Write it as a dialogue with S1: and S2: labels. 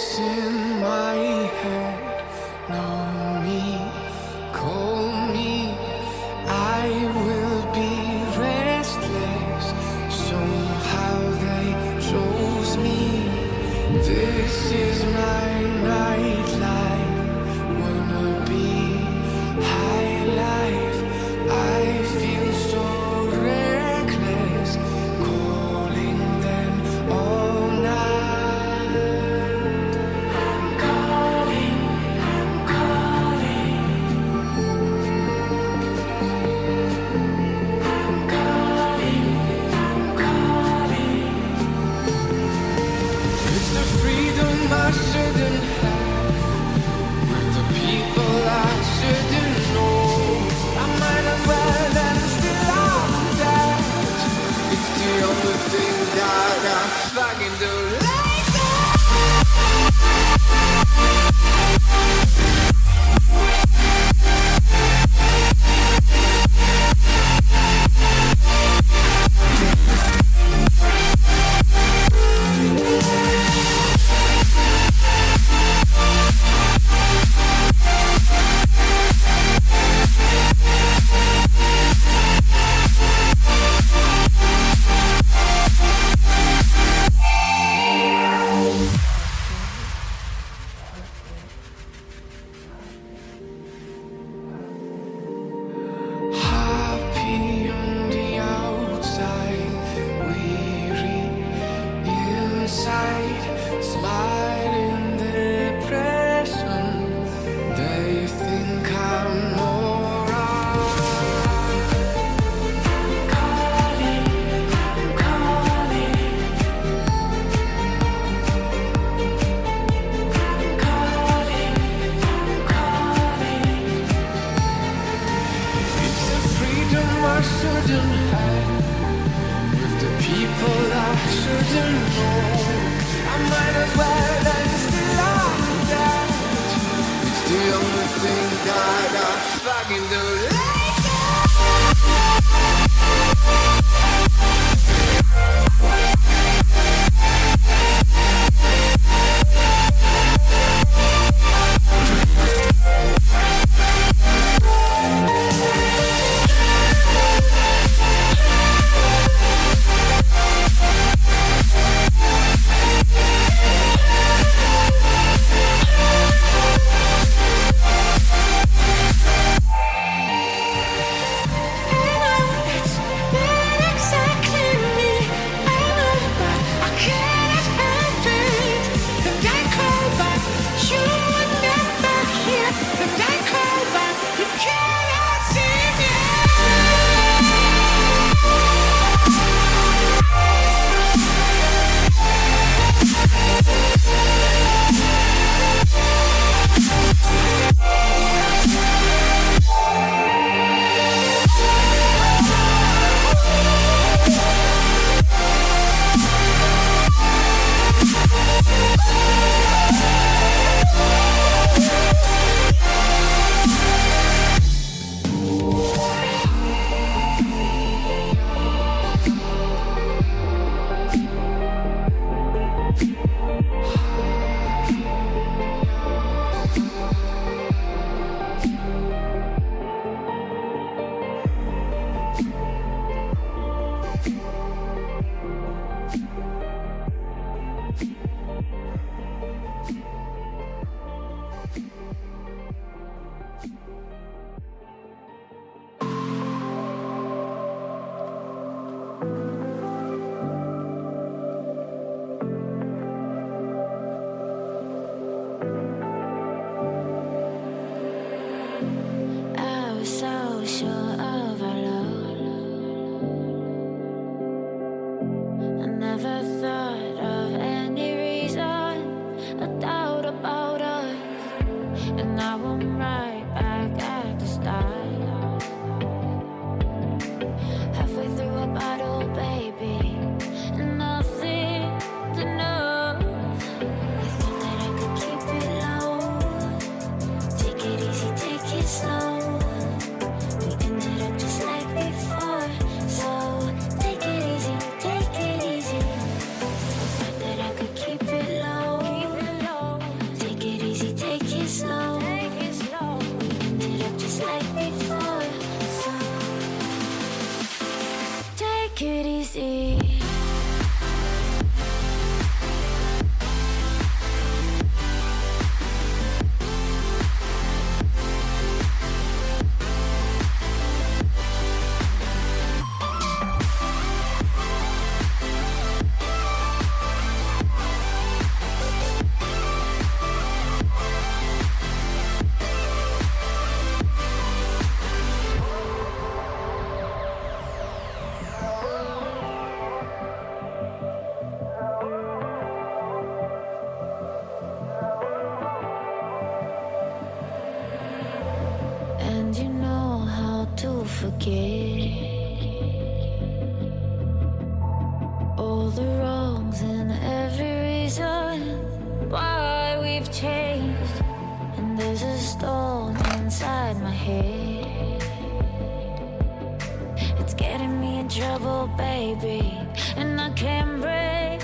S1: voice in my head, know me, call me, I will be restless. Somehow they chose me. This is my nightlife, wanna be high life. I feel so reckless, calling them all night. I'm calling, I'm calling. I'm calling, I'm calling. It's the freedom I shouldn't have, with the people I shouldn't know. I might as well and still I'm that. It's the only thing that I fucking do like that. Happy on the outside, weary inside, smiling depression. They think I'm alright. I'm calling, I'm calling. I'm calling, I'm calling. It's the freedom I shouldn't have, with the people I shouldn't know. I might as well and still I'm that. It's the only thing that I fucking do like
S2: I was so sure of our love. I never thought of any reason, a doubt about us. And now I'm right back at the start. Halfway through a bottle, baby, and nothing to know. I thought that I could keep it low. Take it easy, take it slow. We ended up just like before. So take it easy, take it easy. I thought that I could keep it low. to forget all the wrongs and every reason why we've changed. And there's a storm inside my head. It's getting me in trouble, baby, and I can't break